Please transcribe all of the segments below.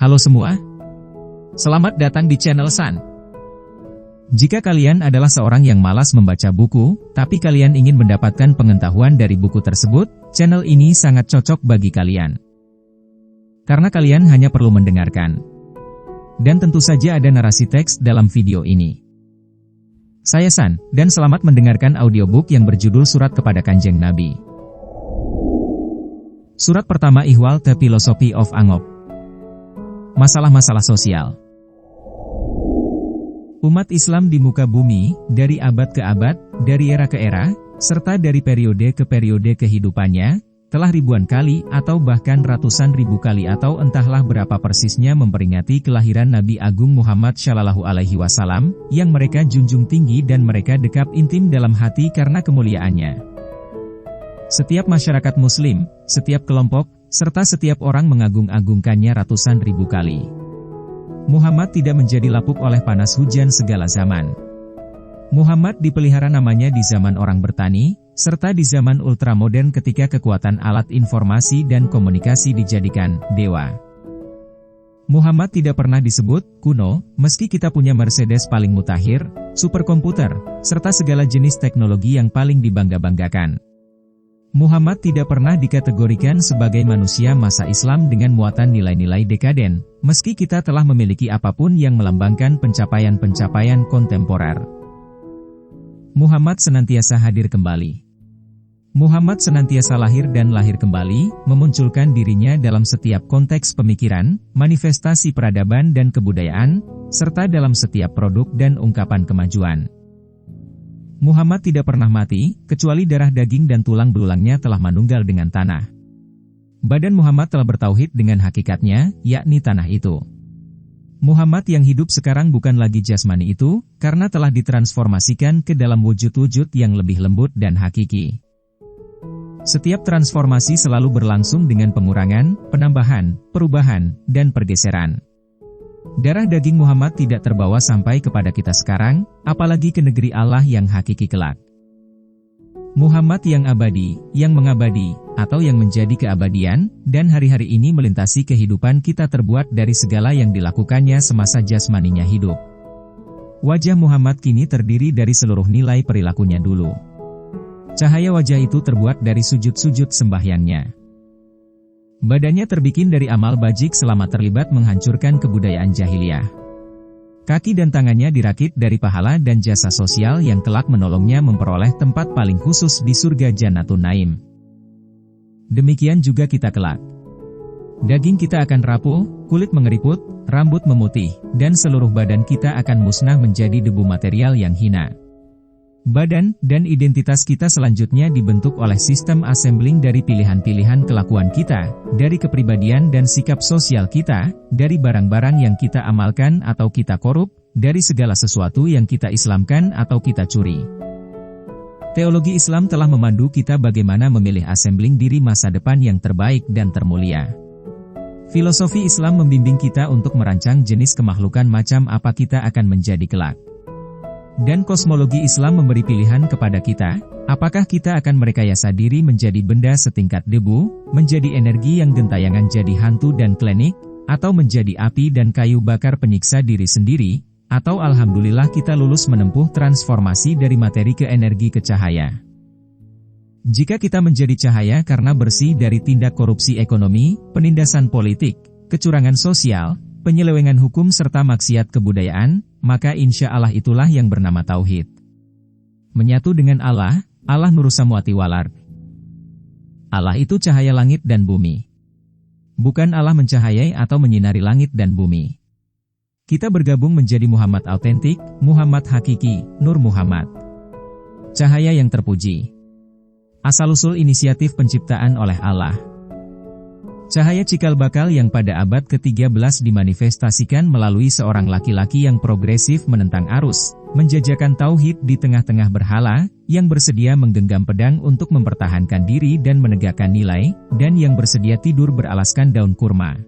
Halo semua, selamat datang di channel San. Jika kalian adalah seorang yang malas membaca buku, tapi kalian ingin mendapatkan pengetahuan dari buku tersebut, channel ini sangat cocok bagi kalian. Karena kalian hanya perlu mendengarkan. Dan tentu saja ada narasi teks dalam video ini. Saya San, dan selamat mendengarkan audiobook yang berjudul Surat kepada Kanjeng Nabi. Surat pertama Ihwal The Philosophy of Angop. Masalah-masalah sosial. Umat Islam di muka bumi, dari abad ke abad, dari era ke era, serta dari periode ke periode kehidupannya, telah ribuan kali atau bahkan ratusan ribu kali atau entahlah berapa persisnya memperingati kelahiran Nabi Agung Muhammad Shallallahu Alaihi Wasallam, yang mereka junjung tinggi dan mereka dekap intim dalam hati karena kemuliaannya. Setiap masyarakat Muslim, setiap kelompok, serta setiap orang mengagung-agungkannya ratusan ribu kali. Muhammad tidak menjadi lapuk oleh panas hujan segala zaman. Muhammad dipelihara namanya di zaman orang bertani, serta di zaman ultramodern ketika kekuatan alat informasi dan komunikasi dijadikan dewa. Muhammad tidak pernah disebut kuno, meski kita punya Mercedes paling mutakhir, superkomputer, serta segala jenis teknologi yang paling dibangga-banggakan. Muhammad tidak pernah dikategorikan sebagai manusia masa Islam dengan muatan nilai-nilai dekaden, meski kita telah memiliki apapun yang melambangkan pencapaian-pencapaian kontemporer. Muhammad senantiasa hadir kembali. Muhammad senantiasa lahir dan lahir kembali, memunculkan dirinya dalam setiap konteks pemikiran, manifestasi peradaban dan kebudayaan, serta dalam setiap produk dan ungkapan kemajuan. Muhammad tidak pernah mati, kecuali darah daging dan tulang belulangnya telah manunggal dengan tanah. Badan Muhammad telah bertauhid dengan hakikatnya, yakni tanah itu. Muhammad yang hidup sekarang bukan lagi jasmani itu, karena telah ditransformasikan ke dalam wujud-wujud yang lebih lembut dan hakiki. Setiap transformasi selalu berlangsung dengan pengurangan, penambahan, perubahan, dan pergeseran. Darah daging Muhammad tidak terbawa sampai kepada kita sekarang, apalagi ke negeri Allah yang hakiki kelak. Muhammad yang abadi, yang mengabadi, atau yang menjadi keabadian, dan hari-hari ini melintasi kehidupan kita terbuat dari segala yang dilakukannya semasa jasmaninya hidup. Wajah Muhammad kini terdiri dari seluruh nilai perilakunya dulu. Cahaya wajah itu terbuat dari sujud-sujud sembahyangnya. Badannya terbikin dari amal bajik selama terlibat menghancurkan kebudayaan jahiliyah. Kaki dan tangannya dirakit dari pahala dan jasa sosial yang kelak menolongnya memperoleh tempat paling khusus di surga Jannatun Naim. Demikian juga kita kelak. Daging kita akan rapuh, kulit mengeriput, rambut memutih, dan seluruh badan kita akan musnah menjadi debu material yang hina. Badan dan identitas kita selanjutnya dibentuk oleh sistem assembling dari pilihan-pilihan kelakuan kita, dari kepribadian dan sikap sosial kita, dari barang-barang yang kita amalkan atau kita korup, dari segala sesuatu yang kita islamkan atau kita curi. Teologi Islam telah memandu kita bagaimana memilih assembling diri masa depan yang terbaik dan termulia. Filosofi Islam membimbing kita untuk merancang jenis kemakhlukan macam apa kita akan menjadi kelak. Dan kosmologi Islam memberi pilihan kepada kita, apakah kita akan merekayasa diri menjadi benda setingkat debu, menjadi energi yang gentayangan jadi hantu dan klinik, atau menjadi api dan kayu bakar penyiksa diri sendiri, atau alhamdulillah kita lulus menempuh transformasi dari materi ke energi ke cahaya. Jika kita menjadi cahaya karena bersih dari tindak korupsi ekonomi, penindasan politik, kecurangan sosial, penyelewengan hukum serta maksiat kebudayaan, maka insya Allah itulah yang bernama Tauhid. Menyatu dengan Allah, Allah Nurus Samawati wal Ard. Allah itu cahaya langit dan bumi. Bukan Allah mencahayai atau menyinari langit dan bumi. Kita bergabung menjadi Muhammad autentik, Muhammad hakiki, Nur Muhammad. Cahaya yang terpuji. Asal-usul inisiatif penciptaan oleh Allah. Cahaya cikal bakal yang pada abad ke-13 dimanifestasikan melalui seorang laki-laki yang progresif menentang arus, menjajakan tauhid di tengah-tengah berhala, yang bersedia menggenggam pedang untuk mempertahankan diri dan menegakkan nilai, dan yang bersedia tidur beralaskan daun kurma.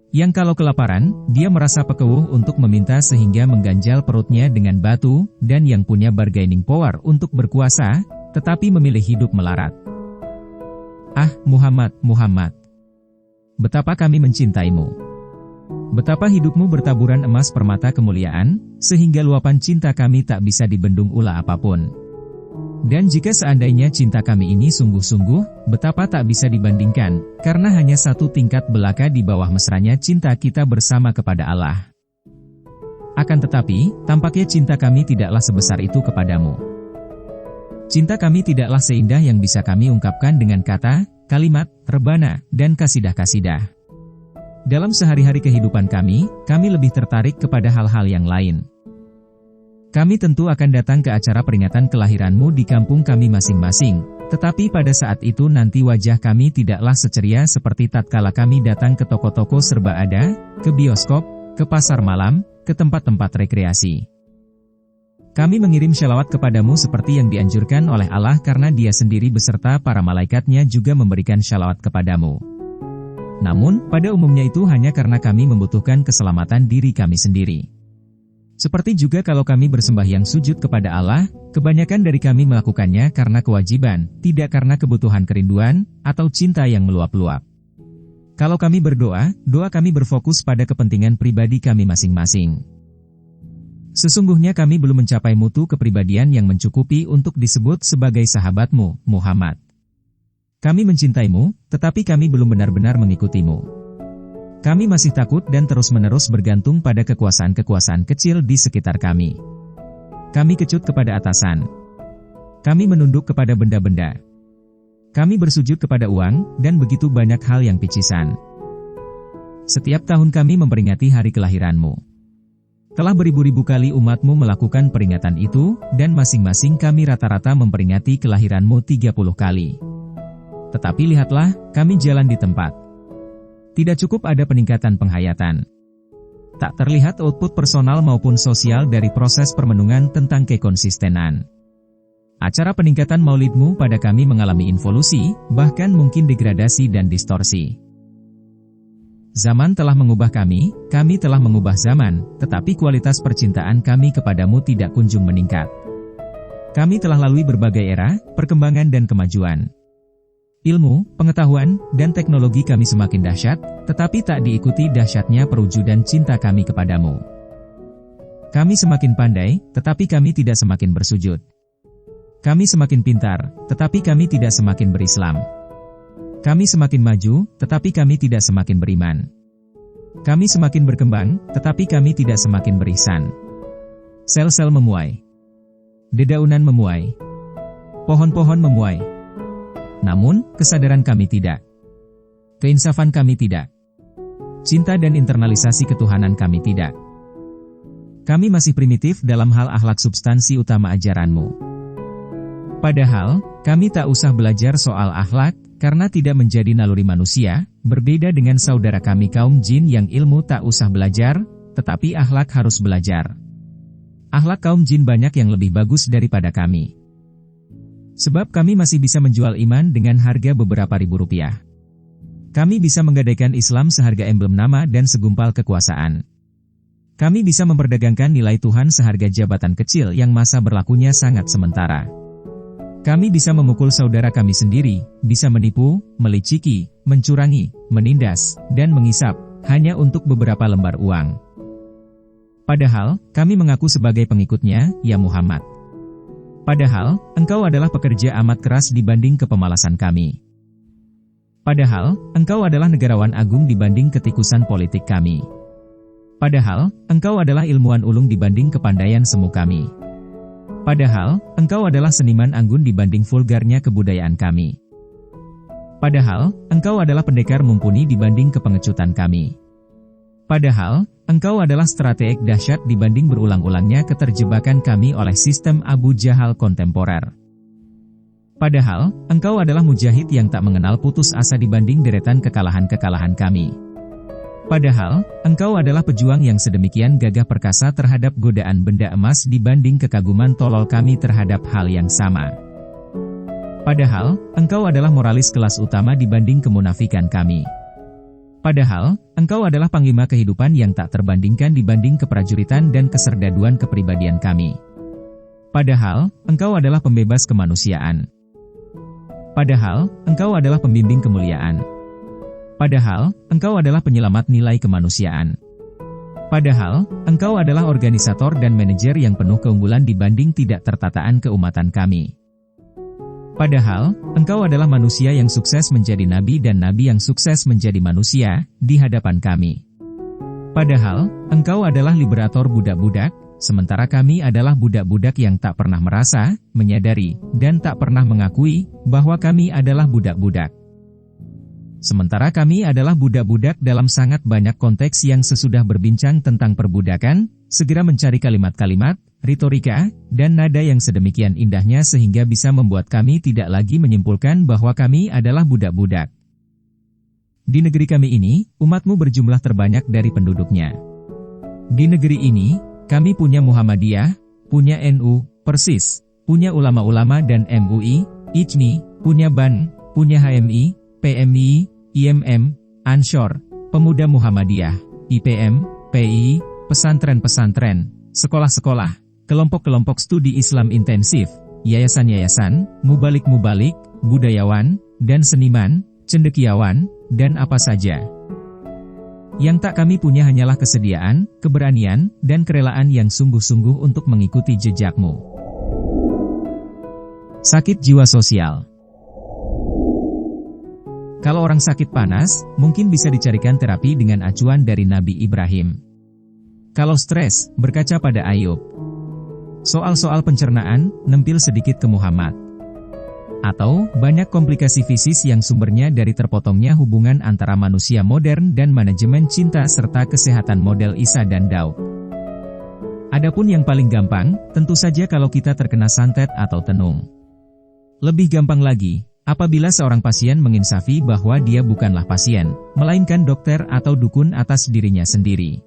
Yang kalau kelaparan, dia merasa pekeuh untuk meminta sehingga mengganjal perutnya dengan batu, dan yang punya bargaining power untuk berkuasa, tetapi memilih hidup melarat. Ah, Muhammad, Muhammad! Betapa kami mencintaimu. Betapa hidupmu bertaburan emas permata kemuliaan, sehingga luapan cinta kami tak bisa dibendung ulah apapun. Dan jika seandainya cinta kami ini sungguh-sungguh, betapa tak bisa dibandingkan, karena hanya satu tingkat belaka di bawah mesranya cinta kita bersama kepada Allah. Akan tetapi, tampaknya cinta kami tidaklah sebesar itu kepadamu. Cinta kami tidaklah seindah yang bisa kami ungkapkan dengan kata, kalimat, rebana, dan kasidah-kasidah. Dalam sehari-hari kehidupan kami lebih tertarik kepada hal-hal yang lain. Kami tentu akan datang ke acara peringatan kelahiranmu di kampung kami masing-masing, tetapi pada saat itu nanti wajah kami tidaklah seceria seperti tatkala kami datang ke toko-toko serba ada, ke bioskop, ke pasar malam, ke tempat-tempat rekreasi. Kami mengirim syalawat kepadamu seperti yang dianjurkan oleh Allah karena Dia sendiri beserta para malaikatnya juga memberikan syalawat kepadamu. Namun, pada umumnya itu hanya karena kami membutuhkan keselamatan diri kami sendiri. Seperti juga kalau kami bersembahyang sujud kepada Allah, kebanyakan dari kami melakukannya karena kewajiban, tidak karena kebutuhan kerinduan, atau cinta yang meluap-luap. Kalau kami berdoa, doa kami berfokus pada kepentingan pribadi kami masing-masing. Sesungguhnya kami belum mencapai mutu kepribadian yang mencukupi untuk disebut sebagai sahabatmu, Muhammad. Kami mencintaimu, tetapi kami belum benar-benar mengikutimu. Kami masih takut dan terus-menerus bergantung pada kekuasaan-kekuasaan kecil di sekitar kami. Kami kecut kepada atasan. Kami menunduk kepada benda-benda. Kami bersujud kepada uang, dan begitu banyak hal yang picisan. Setiap tahun kami memperingati hari kelahiranmu. Telah beribu-ribu kali umatmu melakukan peringatan itu, dan masing-masing kami rata-rata memperingati kelahiranmu 30 kali. Tetapi lihatlah, kami jalan di tempat. Tidak cukup ada peningkatan penghayatan. Tak terlihat output personal maupun sosial dari proses permenungan tentang kekonsistenan. Acara peningkatan maulidmu pada kami mengalami involusi, bahkan mungkin degradasi dan distorsi. Zaman telah mengubah kami telah mengubah zaman, tetapi kualitas percintaan kami kepadamu tidak kunjung meningkat. Kami telah lalui berbagai era, perkembangan dan kemajuan. Ilmu, pengetahuan, dan teknologi kami semakin dahsyat, tetapi tak diikuti dahsyatnya perwujudan cinta kami kepadamu. Kami semakin pandai, tetapi kami tidak semakin bersujud. Kami semakin pintar, tetapi kami tidak semakin berislam. Kami semakin maju, tetapi kami tidak semakin beriman. Kami semakin berkembang, tetapi kami tidak semakin berihsan. Sel-sel memuai. Dedaunan memuai. Pohon-pohon memuai. Namun, kesadaran kami tidak. Keinsafan kami tidak. Cinta dan internalisasi ketuhanan kami tidak. Kami masih primitif dalam hal akhlak substansi utama ajaranmu. Padahal, kami tak usah belajar soal akhlak, karena tidak menjadi naluri manusia, berbeda dengan saudara kami kaum jin yang ilmu tak usah belajar, tetapi akhlak harus belajar. Akhlak kaum jin banyak yang lebih bagus daripada kami. Sebab kami masih bisa menjual iman dengan harga beberapa ribu rupiah. Kami bisa menggadaikan Islam seharga emblem nama dan segumpal kekuasaan. Kami bisa memperdagangkan nilai Tuhan seharga jabatan kecil yang masa berlakunya sangat sementara. Kami bisa memukul saudara kami sendiri, bisa menipu, meliciki, mencurangi, menindas, dan mengisap, hanya untuk beberapa lembar uang. Padahal, kami mengaku sebagai pengikutnya, ya Muhammad. Padahal, engkau adalah pekerja amat keras dibanding kepemalasan kami. Padahal, engkau adalah negarawan agung dibanding ketikusan politik kami. Padahal, engkau adalah ilmuwan ulung dibanding kepandaian semu kami. Padahal, engkau adalah seniman anggun dibanding vulgarnya kebudayaan kami. Padahal, engkau adalah pendekar mumpuni dibanding kepengecutan kami. Padahal, engkau adalah strateg dahsyat dibanding berulang-ulangnya keterjebakan kami oleh sistem Abu Jahal kontemporer. Padahal, engkau adalah mujahid yang tak mengenal putus asa dibanding deretan kekalahan-kekalahan kami. Padahal, engkau adalah pejuang yang sedemikian gagah perkasa terhadap godaan benda emas dibanding kekaguman tolol kami terhadap hal yang sama. Padahal, engkau adalah moralis kelas utama dibanding kemunafikan kami. Padahal, engkau adalah panglima kehidupan yang tak terbandingkan dibanding keprajuritan dan keserdaduan kepribadian kami. Padahal, engkau adalah pembebas kemanusiaan. Padahal, engkau adalah pembimbing kemuliaan. Padahal, engkau adalah pembimbing kemuliaan. Padahal, engkau adalah penyelamat nilai kemanusiaan. Padahal, engkau adalah organisator dan manajer yang penuh keunggulan dibanding tidak tertataan keumatan kami. Padahal, engkau adalah manusia yang sukses menjadi nabi dan nabi yang sukses menjadi manusia, di hadapan kami. Padahal, engkau adalah liberator budak-budak, sementara kami adalah budak-budak yang tak pernah merasa, menyadari, dan tak pernah mengakui, bahwa kami adalah budak-budak. Sementara kami adalah budak-budak dalam sangat banyak konteks yang sesudah berbincang tentang perbudakan, segera mencari kalimat-kalimat, retorika, dan nada yang sedemikian indahnya sehingga bisa membuat kami tidak lagi menyimpulkan bahwa kami adalah budak-budak. Di negeri kami ini, umatmu berjumlah terbanyak dari penduduknya. Di negeri ini, kami punya Muhammadiyah, punya NU, Persis, punya ulama-ulama dan MUI, ICMI, punya BAN, punya HMI, PMI, IMM, Ansor, Pemuda Muhammadiyah, IPM, PI, pesantren-pesantren, sekolah-sekolah, kelompok-kelompok studi Islam intensif, yayasan-yayasan, mubalik-mubalik, budayawan, dan seniman, cendekiawan, dan apa saja. Yang tak kami punya hanyalah kesediaan, keberanian, dan kerelaan yang sungguh-sungguh untuk mengikuti jejakmu. Sakit jiwa sosial. Kalau orang sakit panas, mungkin bisa dicarikan terapi dengan acuan dari Nabi Ibrahim. Kalau stres, berkaca pada Ayub. Soal-soal pencernaan, nempil sedikit ke Muhammad. Atau, banyak komplikasi fisis yang sumbernya dari terpotongnya hubungan antara manusia modern dan manajemen cinta serta kesehatan model Isa dan Daud. Adapun yang paling gampang, tentu saja kalau kita terkena santet atau tenung. Lebih gampang lagi, apabila seorang pasien menginsafi bahwa dia bukanlah pasien, melainkan dokter atau dukun atas dirinya sendiri.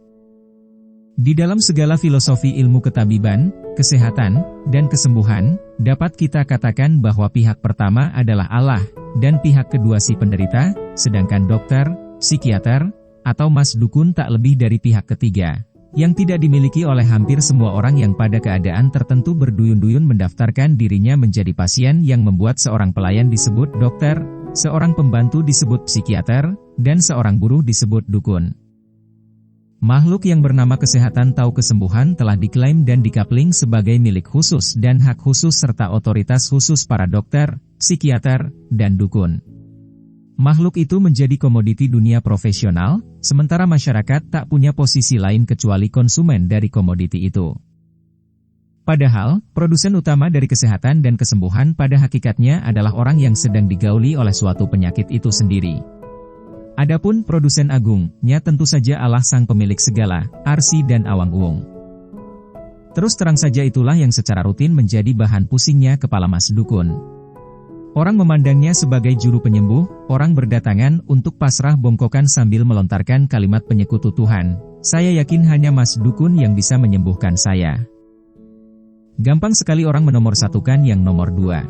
Di dalam segala filosofi ilmu ketabiban, kesehatan, dan kesembuhan, dapat kita katakan bahwa pihak pertama adalah Allah, dan pihak kedua si penderita, sedangkan dokter, psikiater, atau mas dukun tak lebih dari pihak ketiga, yang tidak dimiliki oleh hampir semua orang yang pada keadaan tertentu berduyun-duyun mendaftarkan dirinya menjadi pasien yang membuat seorang pelayan disebut dokter, seorang pembantu disebut psikiater, dan seorang buruh disebut dukun. Makhluk yang bernama kesehatan tahu kesembuhan telah diklaim dan dikapling sebagai milik khusus dan hak khusus serta otoritas khusus para dokter, psikiater, dan dukun. Makhluk itu menjadi komoditi dunia profesional, sementara masyarakat tak punya posisi lain kecuali konsumen dari komoditi itu. Padahal, produsen utama dari kesehatan dan kesembuhan pada hakikatnya adalah orang yang sedang digauli oleh suatu penyakit itu sendiri. Adapun produsen agungnya tentu saja Allah sang pemilik segala, arsi dan awang-uwung. Terus terang saja itulah yang secara rutin menjadi bahan pusingnya kepala mas dukun. Orang memandangnya sebagai juru penyembuh, orang berdatangan untuk pasrah bongkokan sambil melontarkan kalimat penyekutu Tuhan, saya yakin hanya mas dukun yang bisa menyembuhkan saya. Gampang sekali orang menomorsatukan yang nomor dua.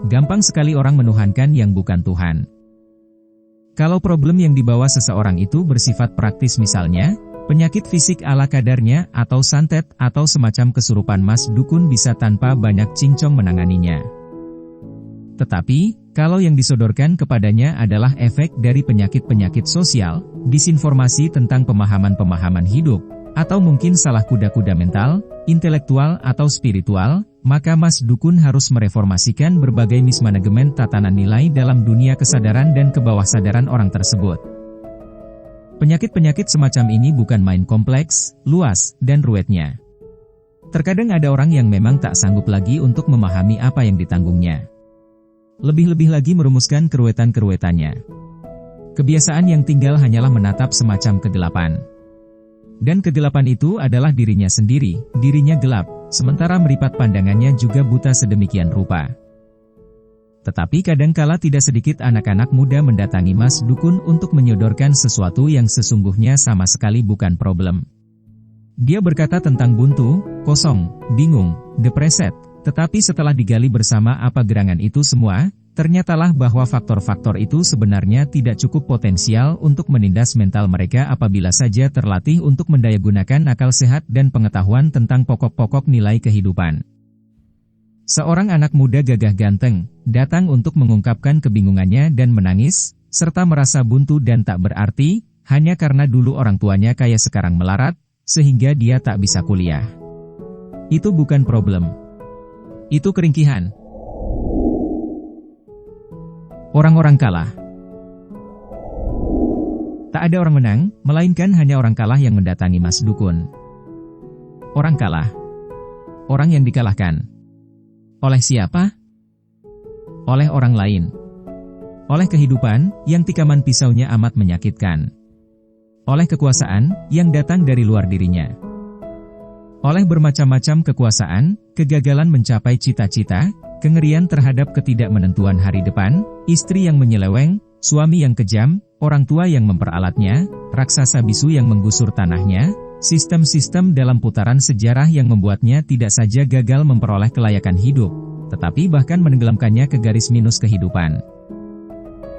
Gampang sekali orang menuhankan yang bukan Tuhan. Kalau problem yang dibawa seseorang itu bersifat praktis misalnya, penyakit fisik ala kadarnya atau santet atau semacam kesurupan mas dukun bisa tanpa banyak cincong menanganinya. Tetapi, kalau yang disodorkan kepadanya adalah efek dari penyakit-penyakit sosial, disinformasi tentang pemahaman-pemahaman hidup, atau mungkin salah kuda-kuda mental, intelektual atau spiritual, maka mas dukun harus mereformasikan berbagai mismanajemen tatanan nilai dalam dunia kesadaran dan kebawahsadaran orang tersebut. Penyakit-penyakit semacam ini bukan main kompleks, luas, dan ruwetnya. Terkadang ada orang yang memang tak sanggup lagi untuk memahami apa yang ditanggungnya. Lebih-lebih lagi merumuskan keruwetan-keruwetannya. Kebiasaan yang tinggal hanyalah menatap semacam kegelapan. Dan kegelapan itu adalah dirinya sendiri, dirinya gelap, sementara meripat pandangannya juga buta sedemikian rupa. Tetapi kadangkala tidak sedikit anak-anak muda mendatangi mas dukun untuk menyodorkan sesuatu yang sesungguhnya sama sekali bukan problem. Dia berkata tentang buntu, kosong, bingung, depreset, tetapi setelah digali bersama apa gerangan itu semua, ternyatalah bahwa faktor-faktor itu sebenarnya tidak cukup potensial untuk menindas mental mereka apabila saja terlatih untuk mendayagunakan akal sehat dan pengetahuan tentang pokok-pokok nilai kehidupan. Seorang anak muda gagah ganteng, datang untuk mengungkapkan kebingungannya dan menangis, serta merasa buntu dan tak berarti, hanya karena dulu orang tuanya kaya sekarang melarat, sehingga dia tak bisa kuliah. Itu bukan problem. Itu keringkihan. Orang-orang kalah. Tak ada orang menang, melainkan hanya orang kalah yang mendatangi Mas Dukun. Orang kalah. Orang yang dikalahkan. Oleh siapa? Oleh orang lain. Oleh kehidupan, yang tikaman pisaunya amat menyakitkan. Oleh kekuasaan, yang datang dari luar dirinya. Oleh bermacam-macam kekuasaan, kegagalan mencapai cita-cita, kengerian terhadap ketidakmenentuan hari depan, istri yang menyeleweng, suami yang kejam, orang tua yang memperalatnya, raksasa bisu yang menggusur tanahnya, sistem-sistem dalam putaran sejarah yang membuatnya tidak saja gagal memperoleh kelayakan hidup, tetapi bahkan menenggelamkannya ke garis minus kehidupan.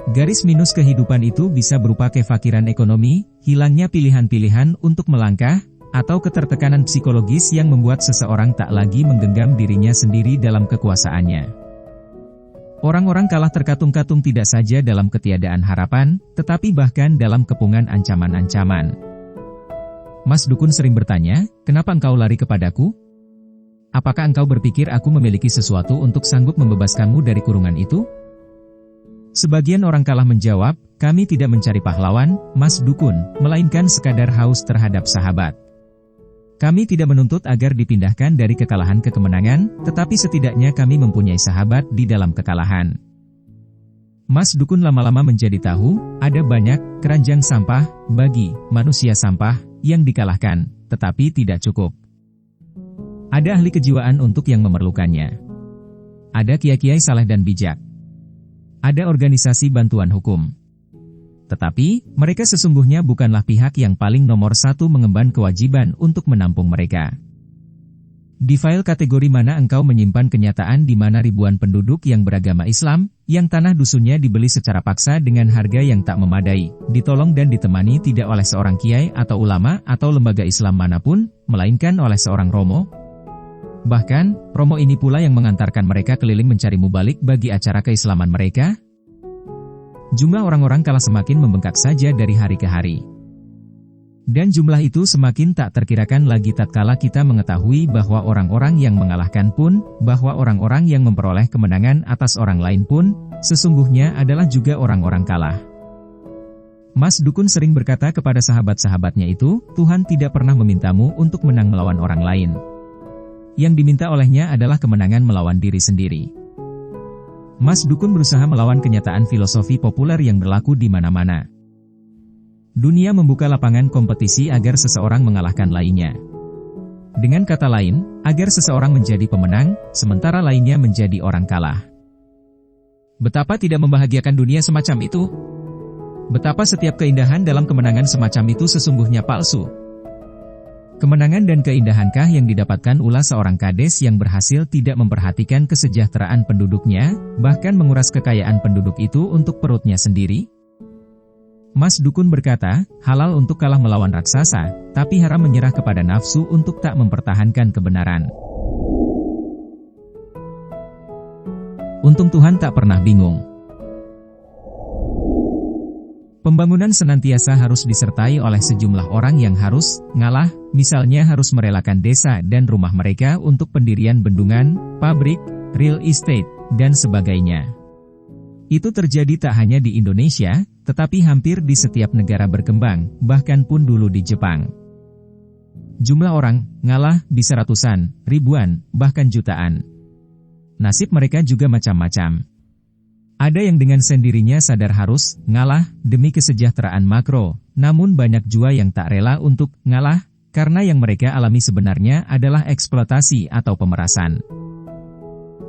Garis minus kehidupan itu bisa berupa kefakiran ekonomi, hilangnya pilihan-pilihan untuk melangkah, atau ketertekanan psikologis yang membuat seseorang tak lagi menggenggam dirinya sendiri dalam kekuasaannya. Orang-orang kalah terkatung-katung tidak saja dalam ketiadaan harapan, tetapi bahkan dalam kepungan ancaman-ancaman. Mas Dukun sering bertanya, "Kenapa engkau lari kepadaku? Apakah engkau berpikir aku memiliki sesuatu untuk sanggup membebaskanmu dari kurungan itu?" Sebagian orang kalah menjawab, "Kami tidak mencari pahlawan, Mas Dukun, melainkan sekadar haus terhadap sahabat. Kami tidak menuntut agar dipindahkan dari kekalahan ke kemenangan, tetapi setidaknya kami mempunyai sahabat di dalam kekalahan." Mas Dukun lama-lama menjadi tahu, ada banyak keranjang sampah bagi manusia sampah yang dikalahkan, tetapi tidak cukup. Ada ahli kejiwaan untuk yang memerlukannya. Ada kiai-kiai saleh dan bijak. Ada organisasi bantuan hukum. Tetapi, mereka sesungguhnya bukanlah pihak yang paling nomor satu mengemban kewajiban untuk menampung mereka. Di file kategori mana engkau menyimpan kenyataan di mana ribuan penduduk yang beragama Islam, yang tanah dusunnya dibeli secara paksa dengan harga yang tak memadai, ditolong dan ditemani tidak oleh seorang kiai atau ulama atau lembaga Islam manapun, melainkan oleh seorang romo? Bahkan, romo ini pula yang mengantarkan mereka keliling mencari mubalik bagi acara keislaman mereka. Jumlah orang-orang kalah semakin membengkak saja dari hari ke hari. Dan jumlah itu semakin tak terkirakan lagi tatkala kita mengetahui bahwa orang-orang yang mengalahkan pun, bahwa orang-orang yang memperoleh kemenangan atas orang lain pun, sesungguhnya adalah juga orang-orang kalah. Mas Dukun sering berkata kepada sahabat-sahabatnya itu, Tuhan tidak pernah memintamu untuk menang melawan orang lain. Yang diminta olehnya adalah kemenangan melawan diri sendiri. Mas Dukun berusaha melawan kenyataan filosofi populer yang berlaku di mana-mana. Dunia membuka lapangan kompetisi agar seseorang mengalahkan lainnya. Dengan kata lain, agar seseorang menjadi pemenang, sementara lainnya menjadi orang kalah. Betapa tidak membahagiakan dunia semacam itu. Betapa setiap keindahan dalam kemenangan semacam itu sesungguhnya palsu. Kemenangan dan keindahankah yang didapatkan ulah seorang kades yang berhasil tidak memperhatikan kesejahteraan penduduknya, bahkan menguras kekayaan penduduk itu untuk perutnya sendiri? Mas Dukun berkata, halal untuk kalah melawan raksasa, tapi haram menyerah kepada nafsu untuk tak mempertahankan kebenaran. Untung Tuhan tak pernah bingung. Pembangunan senantiasa harus disertai oleh sejumlah orang yang harus ngalah, misalnya harus merelakan desa dan rumah mereka untuk pendirian bendungan, pabrik, real estate, dan sebagainya. Itu terjadi tak hanya di Indonesia, tetapi hampir di setiap negara berkembang, bahkan pun dulu di Jepang. Jumlah orang ngalah bisa ratusan, ribuan, bahkan jutaan. Nasib mereka juga macam-macam. Ada yang dengan sendirinya sadar harus ngalah demi kesejahteraan makro, namun banyak juga yang tak rela untuk ngalah, karena yang mereka alami sebenarnya adalah eksploitasi atau pemerasan.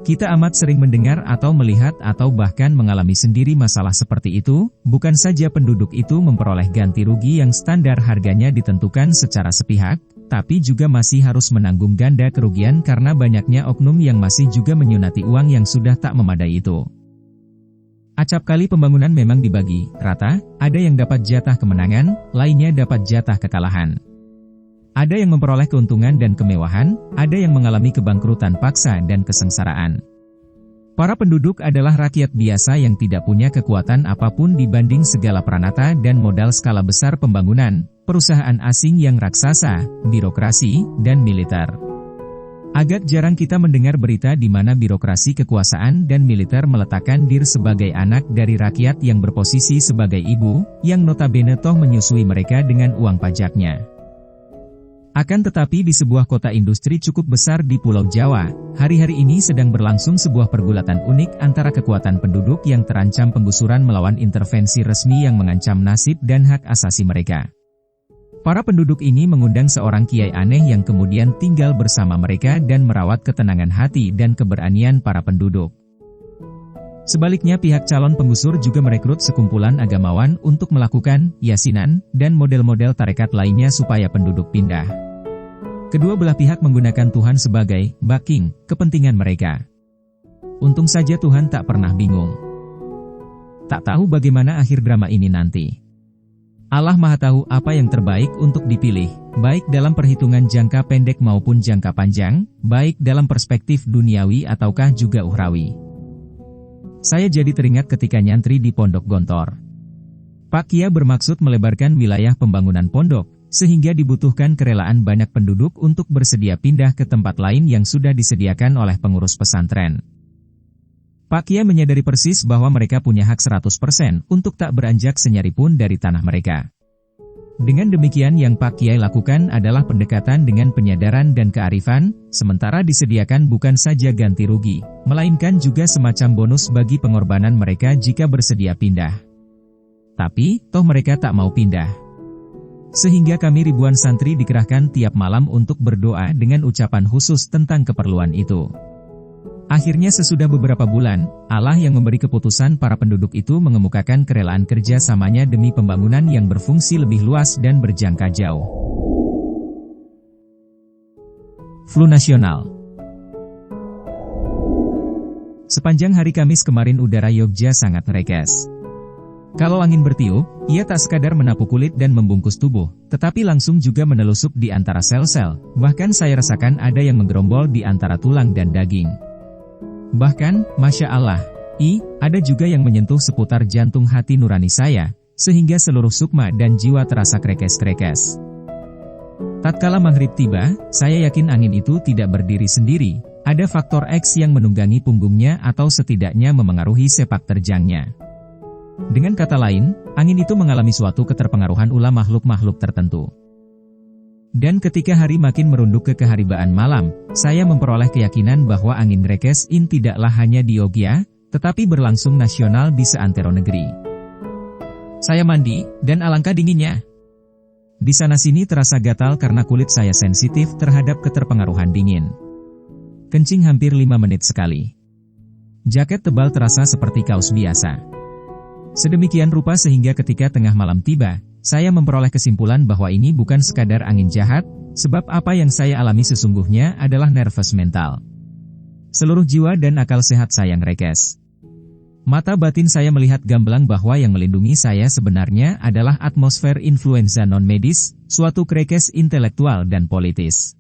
Kita amat sering mendengar atau melihat atau bahkan mengalami sendiri masalah seperti itu, bukan saja penduduk itu memperoleh ganti rugi yang standar harganya ditentukan secara sepihak, tapi juga masih harus menanggung ganda kerugian karena banyaknya oknum yang masih juga menyunati uang yang sudah tak memadai itu. Acap kali pembangunan memang dibagi rata, ada yang dapat jatah kemenangan, lainnya dapat jatah kekalahan. Ada yang memperoleh keuntungan dan kemewahan, ada yang mengalami kebangkrutan paksa dan kesengsaraan. Para penduduk adalah rakyat biasa yang tidak punya kekuatan apapun dibanding segala peranata dan modal skala besar pembangunan, perusahaan asing yang raksasa, birokrasi, dan militer. Agak jarang kita mendengar berita di mana birokrasi kekuasaan dan militer meletakkan diri sebagai anak dari rakyat yang berposisi sebagai ibu, yang notabene toh menyusui mereka dengan uang pajaknya. Akan tetapi di sebuah kota industri cukup besar di Pulau Jawa, hari-hari ini sedang berlangsung sebuah pergulatan unik antara kekuatan penduduk yang terancam penggusuran melawan intervensi resmi yang mengancam nasib dan hak asasi mereka. Para penduduk ini mengundang seorang kiai aneh yang kemudian tinggal bersama mereka dan merawat ketenangan hati dan keberanian para penduduk. Sebaliknya pihak calon penggusur juga merekrut sekumpulan agamawan untuk melakukan yasinan dan model-model tarekat lainnya supaya penduduk pindah. Kedua belah pihak menggunakan Tuhan sebagai backing kepentingan mereka. Untung saja Tuhan tak pernah bingung. Tak tahu bagaimana akhir drama ini nanti. Allah Maha Tahu apa yang terbaik untuk dipilih, baik dalam perhitungan jangka pendek maupun jangka panjang, baik dalam perspektif duniawi ataukah juga ukhrawi. Saya jadi teringat ketika nyantri di Pondok Gontor. Pak Kia bermaksud melebarkan wilayah pembangunan pondok, sehingga dibutuhkan kerelaan banyak penduduk untuk bersedia pindah ke tempat lain yang sudah disediakan oleh pengurus pesantren. Pak Kia menyadari persis bahwa mereka punya hak 100% untuk tak beranjak senyari pun dari tanah mereka. Dengan demikian yang Pak Kiai lakukan adalah pendekatan dengan penyadaran dan kearifan, sementara disediakan bukan saja ganti rugi, melainkan juga semacam bonus bagi pengorbanan mereka jika bersedia pindah. Tapi, toh mereka tak mau pindah. Sehingga kami ribuan santri dikerahkan tiap malam untuk berdoa dengan ucapan khusus tentang keperluan itu. Akhirnya sesudah beberapa bulan, Allah yang memberi keputusan para penduduk itu mengemukakan kerelaan kerja samanya demi pembangunan yang berfungsi lebih luas dan berjangka jauh. Flu nasional. Sepanjang hari Kamis kemarin udara Yogyakarta sangat rekes. Kalau angin bertiup, ia tak sekadar menapu kulit dan membungkus tubuh, tetapi langsung juga menelusup di antara sel-sel, bahkan saya rasakan ada yang menggerombol di antara tulang dan daging. Bahkan, Masya Allah, ada juga yang menyentuh seputar jantung hati nurani saya, sehingga seluruh sukma dan jiwa terasa krekes-krekes. Tatkala maghrib tiba, saya yakin angin itu tidak berdiri sendiri, ada faktor X yang menunggangi punggungnya atau setidaknya memengaruhi sepak terjangnya. Dengan kata lain, angin itu mengalami suatu keterpengaruhan ulah makhluk-makhluk tertentu. Dan ketika hari makin merunduk ke keharibaan malam, saya memperoleh keyakinan bahwa angin rekes in tidaklah hanya di Yogyakarta, tetapi berlangsung nasional di seantero negeri. Saya mandi, dan alangkah dinginnya. Di sana-sini terasa gatal karena kulit saya sensitif terhadap keterpengaruhan dingin. Kencing hampir 5 menit sekali. Jaket tebal terasa seperti kaos biasa. Sedemikian rupa sehingga ketika tengah malam tiba, saya memperoleh kesimpulan bahwa ini bukan sekadar angin jahat, sebab apa yang saya alami sesungguhnya adalah nervous mental. Seluruh jiwa dan akal sehat saya rekes. Mata batin saya melihat gamblang bahwa yang melindungi saya sebenarnya adalah atmosfer influenza non-medis, suatu krekes intelektual dan politis.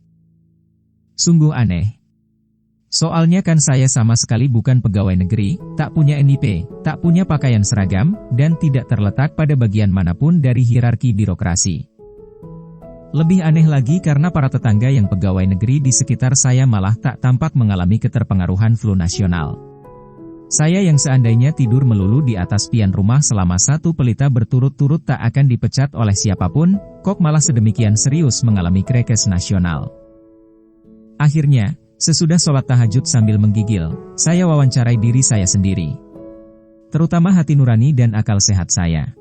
Sungguh aneh. Soalnya kan saya sama sekali bukan pegawai negeri, tak punya NIP, tak punya pakaian seragam, dan tidak terletak pada bagian manapun dari hierarki birokrasi. Lebih aneh lagi karena para tetangga yang pegawai negeri di sekitar saya malah tak tampak mengalami keterpengaruhan flu nasional. Saya yang seandainya tidur melulu di atas pian rumah selama 1 pelita berturut-turut tak akan dipecat oleh siapapun, kok malah sedemikian serius mengalami krekes nasional. Akhirnya, sesudah sholat tahajud sambil menggigil, saya wawancarai diri saya sendiri. Terutama hati nurani dan akal sehat saya.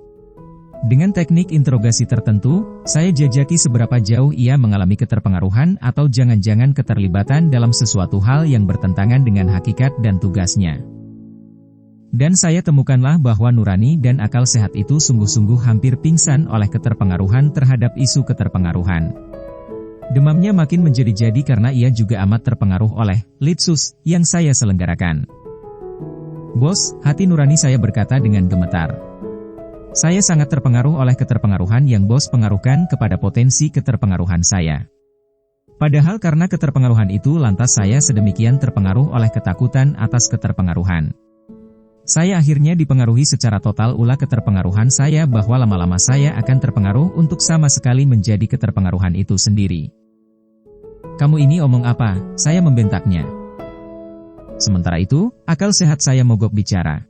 Dengan teknik interogasi tertentu, saya jajaki seberapa jauh ia mengalami keterpengaruhan atau jangan-jangan keterlibatan dalam sesuatu hal yang bertentangan dengan hakikat dan tugasnya. Dan saya temukanlah bahwa nurani dan akal sehat itu sungguh-sungguh hampir pingsan oleh keterpengaruhan terhadap isu keterpengaruhan. Demamnya makin menjadi-jadi karena ia juga amat terpengaruh oleh litsus yang saya selenggarakan. Bos, hati nurani saya berkata dengan gemetar. Saya sangat terpengaruh oleh keterpengaruhan yang bos pengaruhkan kepada potensi keterpengaruhan saya. Padahal karena keterpengaruhan itu lantas saya sedemikian terpengaruh oleh ketakutan atas keterpengaruhan. Saya akhirnya dipengaruhi secara total ulah keterpengaruhan saya bahwa lama-lama saya akan terpengaruh untuk sama sekali menjadi keterpengaruhan itu sendiri. Kamu ini omong apa? Saya membentaknya. Sementara itu, akal sehat saya mogok bicara.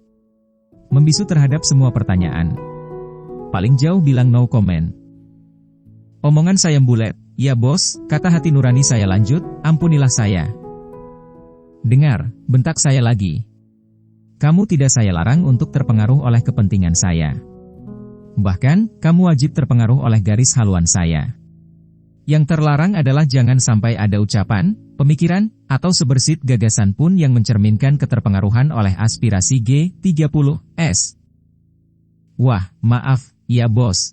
Membisu terhadap semua pertanyaan. Paling jauh bilang no comment. Omongan saya bulet. Ya bos, kata hati nurani saya lanjut, ampunilah saya. Dengar, bentak saya lagi. Kamu tidak saya larang untuk terpengaruh oleh kepentingan saya. Bahkan, kamu wajib terpengaruh oleh garis haluan saya. Yang terlarang adalah jangan sampai ada ucapan, pemikiran, atau sebersit gagasan pun yang mencerminkan keterpengaruhan oleh aspirasi G30S. Wah, maaf, ya bos.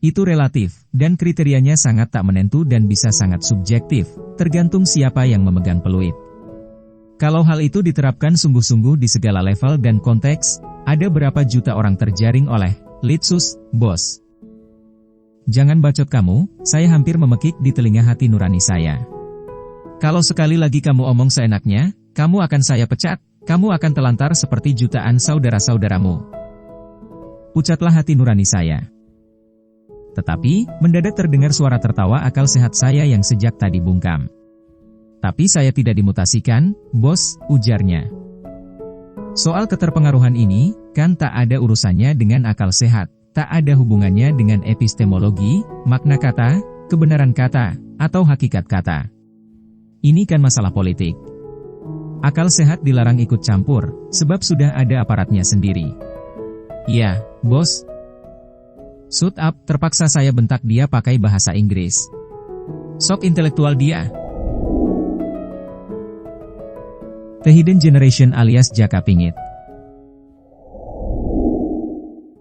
Itu relatif, dan kriterianya sangat tak menentu dan bisa sangat subjektif, tergantung siapa yang memegang peluit. Kalau hal itu diterapkan sungguh-sungguh di segala level dan konteks, ada berapa juta orang terjaring oleh litsus, bos. Jangan bacot kamu, saya hampir memekik di telinga hati nurani saya. Kalau sekali lagi kamu omong seenaknya, kamu akan saya pecat, kamu akan telantar seperti jutaan saudara-saudaramu. Ucaplah hati nurani saya. Tetapi, mendadak terdengar suara tertawa akal sehat saya yang sejak tadi bungkam. Tapi saya tidak dimutasikan, bos, ujarnya. Soal keterpengaruhan ini, kan tak ada urusannya dengan akal sehat, tak ada hubungannya dengan epistemologi, makna kata, kebenaran kata, atau hakikat kata. Ini kan masalah politik. Akal sehat dilarang ikut campur, sebab sudah ada aparatnya sendiri. Ya, bos. Shut up, terpaksa saya bentak dia pakai bahasa Inggris. Sok intelektual dia. The Hidden Generation alias Jaka Pingit.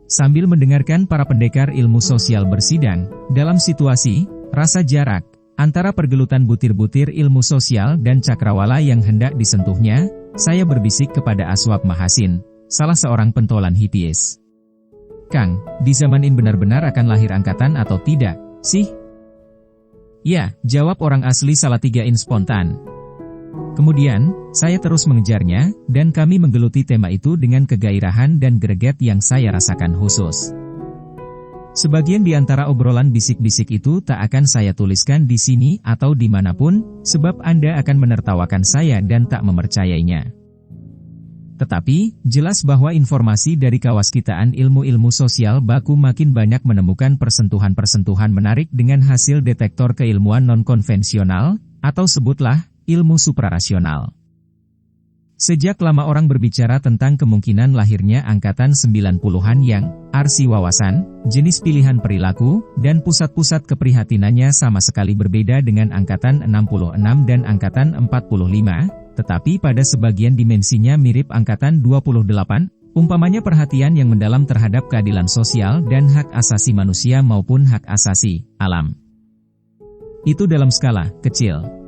Sambil mendengarkan para pendekar ilmu sosial bersidang, dalam situasi, rasa jarak, antara pergelutan butir-butir ilmu sosial dan cakrawala yang hendak disentuhnya, saya berbisik kepada Aswab Mahasin, salah seorang pentolan hippies. Kang, di zaman ini benar-benar akan lahir angkatan atau tidak, sih? Ya, jawab orang asli Salatiga spontan. Kemudian, saya terus mengejarnya, dan kami menggeluti tema itu dengan kegairahan dan greget yang saya rasakan khusus. Sebagian di antara obrolan bisik-bisik itu tak akan saya tuliskan di sini atau dimanapun, sebab Anda akan menertawakan saya dan tak mempercayainya. Tetapi, jelas bahwa informasi dari kawaskitaan ilmu-ilmu sosial baku makin banyak menemukan persentuhan-persentuhan menarik dengan hasil detektor keilmuan non-konvensional, atau sebutlah, ilmu suprarasional. Sejak lama orang berbicara tentang kemungkinan lahirnya angkatan 90-an yang, arsi wawasan, jenis pilihan perilaku, dan pusat-pusat keprihatinannya sama sekali berbeda dengan angkatan 66 dan angkatan 45, tetapi pada sebagian dimensinya mirip angkatan 28, umpamanya perhatian yang mendalam terhadap keadilan sosial dan hak asasi manusia maupun hak asasi alam. Itu dalam skala kecil.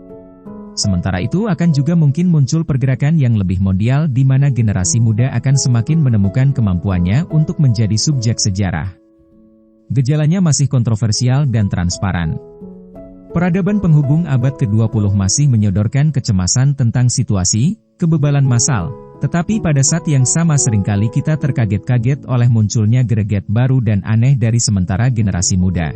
Sementara itu akan juga mungkin muncul pergerakan yang lebih mondial di mana generasi muda akan semakin menemukan kemampuannya untuk menjadi subjek sejarah. Gejalanya masih kontroversial dan transparan. Peradaban penghubung abad ke-20 masih menyodorkan kecemasan tentang situasi, kebebalan massal, tetapi pada saat yang sama seringkali kita terkaget-kaget oleh munculnya greget baru dan aneh dari sementara generasi muda.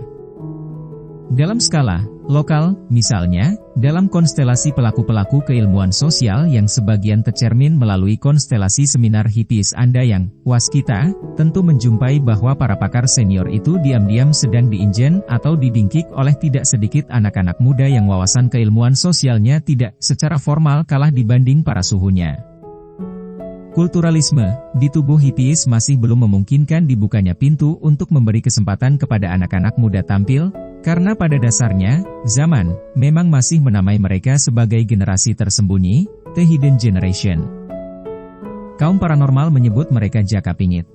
Dalam skala lokal, misalnya, dalam konstelasi pelaku-pelaku keilmuan sosial yang sebagian tercermin melalui konstelasi seminar hippies Anda yang waskita, tentu menjumpai bahwa para pakar senior itu diam-diam sedang diinjen atau didingkik oleh tidak sedikit anak-anak muda yang wawasan keilmuan sosialnya tidak secara formal kalah dibanding para suhunya. Kulturalisme di tubuh hippies masih belum memungkinkan dibukanya pintu untuk memberi kesempatan kepada anak-anak muda tampil, karena pada dasarnya, zaman memang masih menamai mereka sebagai generasi tersembunyi, The Hidden Generation. Kaum paranormal menyebut mereka Jaka Pingit.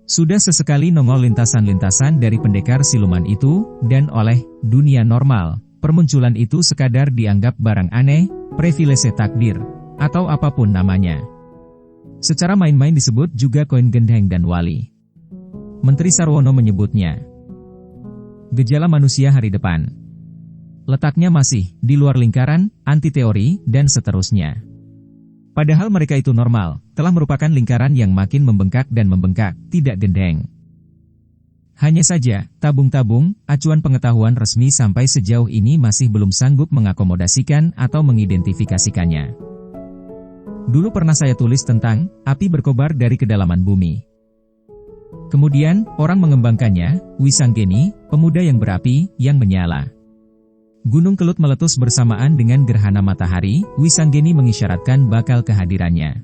Sudah sesekali nongol lintasan-lintasan dari pendekar siluman itu, dan oleh dunia normal, permunculan itu sekadar dianggap barang aneh, privilege takdir, atau apapun namanya. Secara main-main disebut juga koin gendeng dan wali. Menteri Sarwono menyebutnya gejala manusia hari depan. letaknya masih di luar lingkaran, anti-teori, dan seterusnya. Padahal mereka itu normal, telah merupakan lingkaran yang makin membengkak dan membengkak, tidak gendeng. Hanya saja, tabung-tabung, acuan pengetahuan resmi sampai sejauh ini masih belum sanggup mengakomodasikan atau mengidentifikasikannya. Dulu pernah saya tulis tentang api berkobar dari kedalaman bumi. Kemudian, orang mengembangkannya, Wisanggeni, pemuda yang berapi, yang menyala. Gunung Kelut meletus bersamaan dengan gerhana matahari, Wisanggeni mengisyaratkan bakal kehadirannya.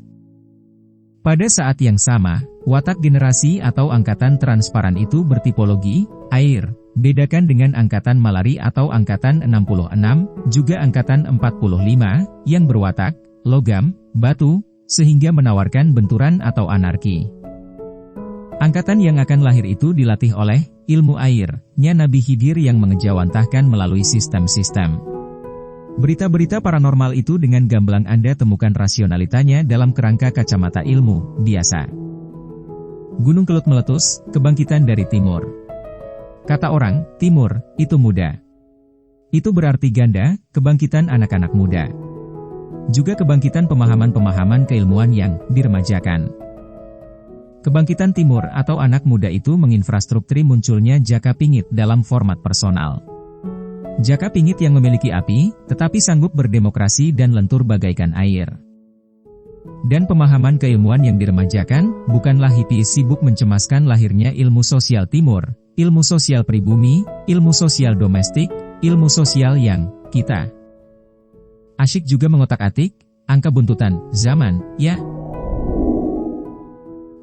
Pada saat yang sama, watak generasi atau angkatan transparan itu bertipologi, air, bedakan dengan angkatan malari atau angkatan 66, juga angkatan 45, yang berwatak, logam, batu, sehingga menawarkan benturan atau anarki. Angkatan yang akan lahir itu dilatih oleh ilmu air-nya Nabi Khidir yang mengejawantahkan melalui sistem-sistem. Berita-berita paranormal itu dengan gamblang Anda temukan rasionalitanya dalam kerangka kacamata ilmu biasa. Gunung Kelut meletus, kebangkitan dari timur. Kata orang, timur, itu muda. Itu berarti ganda, kebangkitan anak-anak muda. Juga kebangkitan pemahaman-pemahaman keilmuan yang diremajakan. Kebangkitan timur atau anak muda itu menginfrastrukturi munculnya Jaka Pingit dalam format personal. Jaka Pingit yang memiliki api, tetapi sanggup berdemokrasi dan lentur bagaikan air. Dan pemahaman keilmuan yang diremajakan, bukanlah hippies sibuk mencemaskan lahirnya ilmu sosial timur, ilmu sosial pribumi, ilmu sosial domestik, ilmu sosial yang kita. Asyik juga mengotak-atik, angka buntutan, zaman, ya.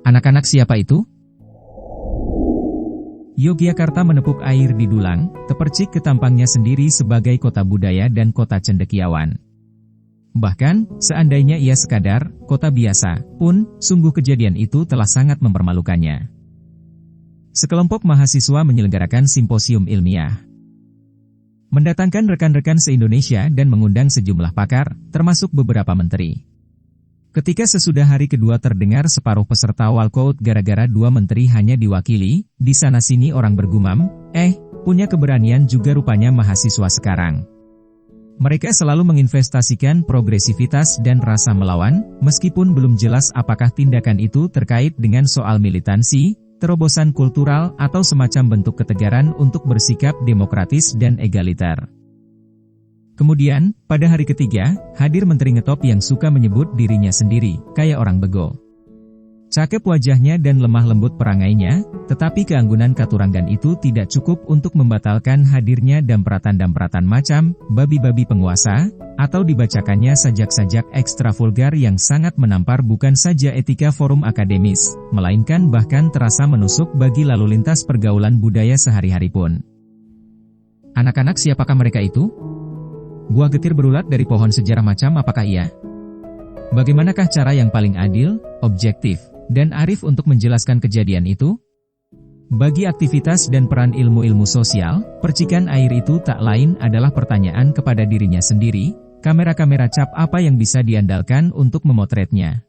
Anak-anak siapa itu? Yogyakarta menepuk air di dulang, tepercik ke tampangnya sendiri sebagai kota budaya dan kota cendekiawan. Bahkan, seandainya ia sekadar kota biasa, pun, sungguh kejadian itu telah sangat mempermalukannya. Sekelompok mahasiswa menyelenggarakan simposium ilmiah. Mendatangkan rekan-rekan se-Indonesia dan mengundang sejumlah pakar, termasuk beberapa menteri. Ketika sesudah hari kedua terdengar separuh peserta walkout gara-gara dua menteri hanya diwakili, di sana-sini orang bergumam, punya keberanian juga rupanya mahasiswa sekarang. Mereka selalu menginvestasikan progresivitas dan rasa melawan, meskipun belum jelas apakah tindakan itu terkait dengan soal militansi, terobosan kultural atau semacam bentuk ketegaran untuk bersikap demokratis dan egaliter. Kemudian, pada hari ketiga, hadir menteri ngetop yang suka menyebut dirinya sendiri, kayak orang bego. Cakep wajahnya dan lemah lembut perangainya, tetapi keanggunan Katuranggan itu tidak cukup untuk membatalkan hadirnya dampratan-dampratan macam, babi-babi penguasa, atau dibacakannya sajak-sajak ekstra vulgar yang sangat menampar bukan saja etika forum akademis, melainkan bahkan terasa menusuk bagi lalu lintas pergaulan budaya sehari-hari pun. Anak-anak siapakah mereka itu? Buah getir berulat dari pohon sejarah macam apakah ia? Bagaimanakah cara yang paling adil, objektif, dan arif untuk menjelaskan kejadian itu? Bagi aktivitas dan peran ilmu-ilmu sosial, percikan air itu tak lain adalah pertanyaan kepada dirinya sendiri, kamera-kamera cap apa yang bisa diandalkan untuk memotretnya.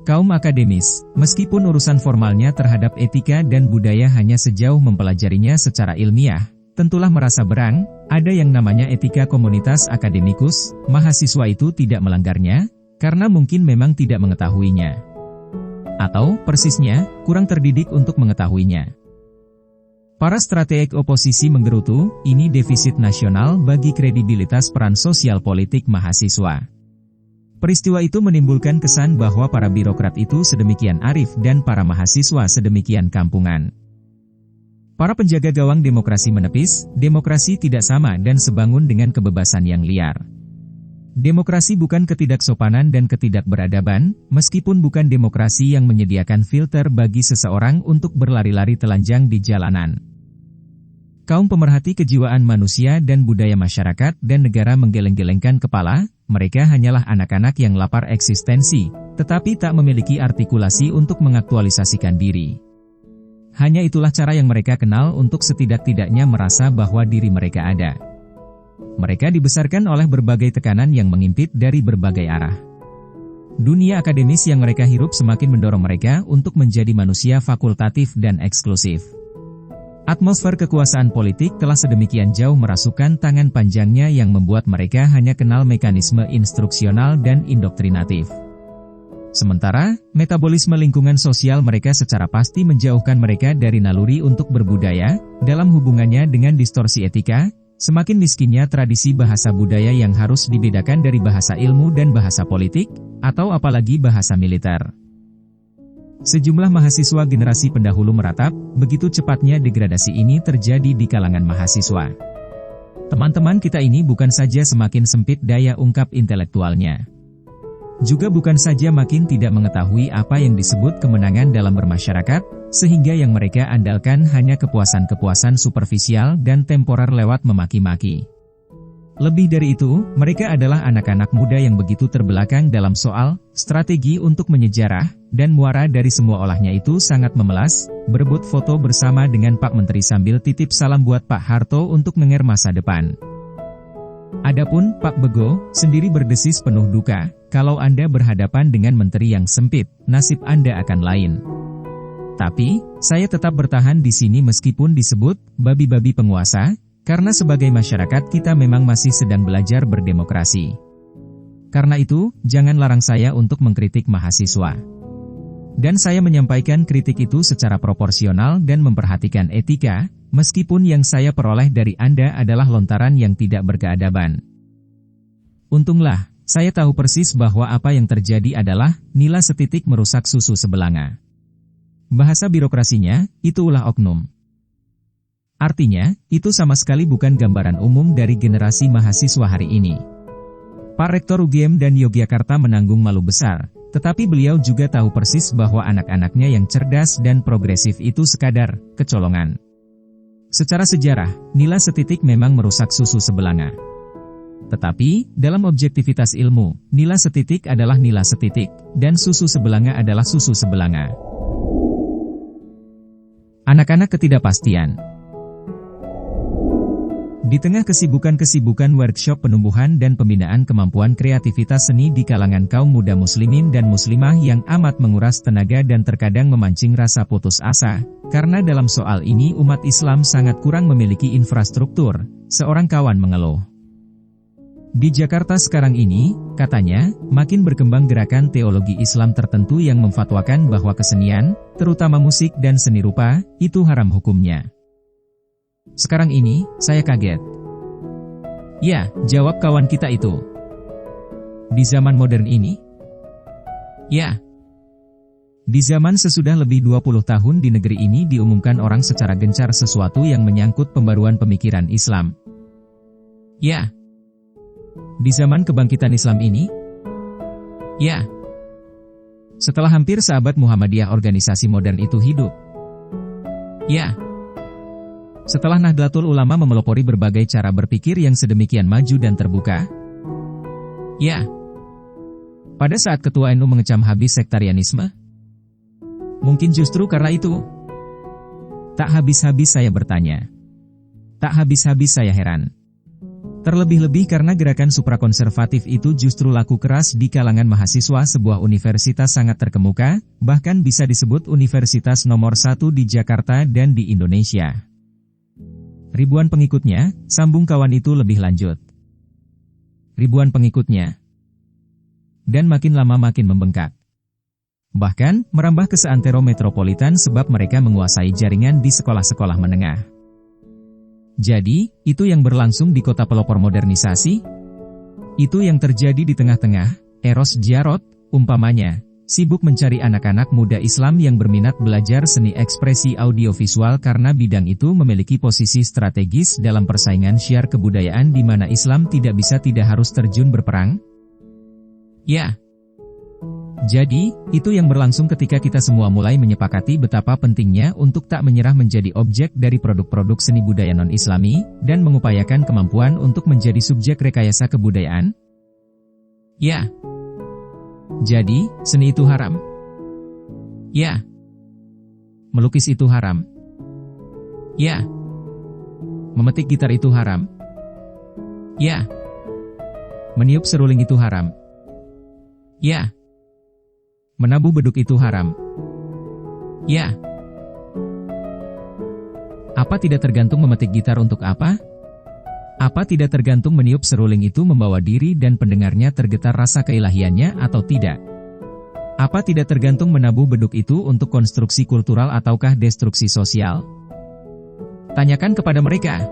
Kaum akademis, meskipun urusan formalnya terhadap etika dan budaya hanya sejauh mempelajarinya secara ilmiah, tentulah merasa berang, ada yang namanya etika komunitas akademikus, mahasiswa itu tidak melanggarnya, karena mungkin memang tidak mengetahuinya. Atau, persisnya, kurang terdidik untuk mengetahuinya. Para strateg oposisi menggerutu, ini defisit nasional bagi kredibilitas peran sosial politik mahasiswa. Peristiwa itu menimbulkan kesan bahwa para birokrat itu sedemikian arif dan para mahasiswa sedemikian kampungan. Para penjaga gawang demokrasi menepis, demokrasi tidak sama dan sebangun dengan kebebasan yang liar. Demokrasi bukan ketidaksopanan dan ketidakberadaban, meskipun bukan demokrasi yang menyediakan filter bagi seseorang untuk berlari-lari telanjang di jalanan. Kaum pemerhati kejiwaan manusia dan budaya masyarakat dan negara menggeleng-gelengkan kepala, mereka hanyalah anak-anak yang lapar eksistensi, tetapi tak memiliki artikulasi untuk mengaktualisasikan diri. Hanya itulah cara yang mereka kenal untuk setidak-tidaknya merasa bahwa diri mereka ada. Mereka dibesarkan oleh berbagai tekanan yang mengimpit dari berbagai arah. Dunia akademis yang mereka hirup semakin mendorong mereka untuk menjadi manusia fakultatif dan eksklusif. Atmosfer kekuasaan politik telah sedemikian jauh merasukkan tangan panjangnya yang membuat mereka hanya kenal mekanisme instruksional dan indoktrinatif. Sementara, metabolisme lingkungan sosial mereka secara pasti menjauhkan mereka dari naluri untuk berbudaya, dalam hubungannya dengan distorsi etika, semakin miskinnya tradisi bahasa budaya yang harus dibedakan dari bahasa ilmu dan bahasa politik, atau apalagi bahasa militer. Sejumlah mahasiswa generasi pendahulu meratap, begitu cepatnya degradasi ini terjadi di kalangan mahasiswa. Teman-teman kita ini bukan saja semakin sempit daya ungkap intelektualnya, juga bukan saja makin tidak mengetahui apa yang disebut kemenangan dalam bermasyarakat, sehingga yang mereka andalkan hanya kepuasan-kepuasan superficial dan temporer lewat memaki-maki. Lebih dari itu, mereka adalah anak-anak muda yang begitu terbelakang dalam soal strategi untuk menyejarah, dan muara dari semua olahnya itu sangat memelas, berebut foto bersama dengan Pak Menteri sambil titip salam buat Pak Harto untuk ngenger masa depan. Adapun Pak Bego sendiri berdesis penuh duka, kalau Anda berhadapan dengan menteri yang sempit, nasib Anda akan lain. Tapi, saya tetap bertahan di sini meskipun disebut babi-babi penguasa, karena sebagai masyarakat kita memang masih sedang belajar berdemokrasi. Karena itu, jangan larang saya untuk mengkritik mahasiswa. Dan saya menyampaikan kritik itu secara proporsional dan memperhatikan etika, meskipun yang saya peroleh dari Anda adalah lontaran yang tidak berkeadaban. Untunglah, saya tahu persis bahwa apa yang terjadi adalah nila setitik merusak susu sebelanga. Bahasa birokrasinya, itu ulah oknum. Artinya, itu sama sekali bukan gambaran umum dari generasi mahasiswa hari ini. Pak Rektor UGM dan Yogyakarta menanggung malu besar, tetapi beliau juga tahu persis bahwa anak-anaknya yang cerdas dan progresif itu sekadar kecolongan. Secara sejarah, nila setitik memang merusak susu sebelanga. Tetapi, dalam objektivitas ilmu, nila setitik adalah nila setitik, dan susu sebelanga adalah susu sebelanga. Anak-anak ketidakpastian. Di tengah kesibukan-kesibukan workshop penumbuhan dan pembinaan kemampuan kreativitas seni di kalangan kaum muda muslimin dan muslimah yang amat menguras tenaga dan terkadang memancing rasa putus asa, karena dalam soal ini umat Islam sangat kurang memiliki infrastruktur, seorang kawan mengeluh. Di Jakarta sekarang ini, katanya, makin berkembang gerakan teologi Islam tertentu yang memfatwakan bahwa kesenian, terutama musik dan seni rupa, itu haram hukumnya. Sekarang ini, saya kaget. Ya, jawab kawan kita itu. Di zaman modern ini? Ya. Di zaman sesudah lebih 20 tahun di negeri ini diumumkan orang secara gencar sesuatu yang menyangkut pembaruan pemikiran Islam. Ya. Di zaman kebangkitan Islam ini? Ya. Setelah hampir seabad Muhammadiyah organisasi modern itu hidup. Ya. Setelah Nahdlatul Ulama memelopori berbagai cara berpikir yang sedemikian maju dan terbuka. Ya. Pada saat Ketua NU mengecam habis sektarianisme. Mungkin justru karena itu. Tak habis-habis saya bertanya. Tak habis-habis saya heran. Terlebih-lebih karena gerakan suprakonservatif itu justru laku keras di kalangan mahasiswa sebuah universitas sangat terkemuka, bahkan bisa disebut universitas nomor 1 di Jakarta dan di Indonesia. Ribuan pengikutnya, sambung kawan itu lebih lanjut. Ribuan pengikutnya. Dan makin lama makin membengkak. Bahkan, merambah ke seantero metropolitan sebab mereka menguasai jaringan di sekolah-sekolah menengah. Jadi, itu yang berlangsung di kota pelopor modernisasi? Itu yang terjadi di tengah-tengah, Eros Jarot, umpamanya, sibuk mencari anak-anak muda Islam yang berminat belajar seni ekspresi audiovisual karena bidang itu memiliki posisi strategis dalam persaingan syiar kebudayaan di mana Islam tidak harus terjun berperang? Ya. Jadi, itu yang berlangsung ketika kita semua mulai menyepakati betapa pentingnya untuk tak menyerah menjadi objek dari produk-produk seni budaya non-Islami, dan mengupayakan kemampuan untuk menjadi subjek rekayasa kebudayaan? Ya. Jadi, seni itu haram? Ya. Melukis itu haram? Ya. Memetik gitar itu haram? Ya. Meniup seruling itu haram? Ya. Menabuh beduk itu haram? Ya. Apa tidak tergantung memetik gitar untuk apa? Apa tidak tergantung meniup seruling itu membawa diri dan pendengarnya tergetar rasa keilahiannya atau tidak? Apa tidak tergantung menabuh beduk itu untuk konstruksi kultural ataukah destruksi sosial? Tanyakan kepada mereka.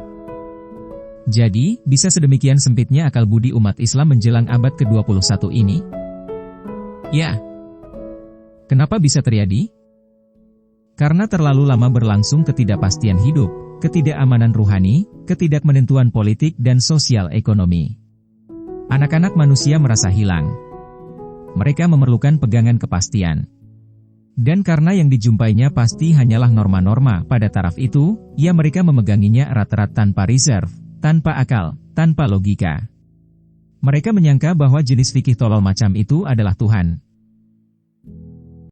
Jadi, bisa sedemikian sempitnya akal budi umat Islam menjelang abad ke-21 ini? Ya. Kenapa bisa terjadi? Karena terlalu lama berlangsung ketidakpastian hidup, ketidakamanan ruhani, ketidakmenentuan politik dan sosial ekonomi. Anak-anak manusia merasa hilang. Mereka memerlukan pegangan kepastian. Dan karena yang dijumpainya pasti hanyalah norma-norma pada taraf itu, ya mereka memeganginya erat-erat tanpa reserve, tanpa akal, tanpa logika. Mereka menyangka bahwa jenis fikih tolol macam itu adalah Tuhan.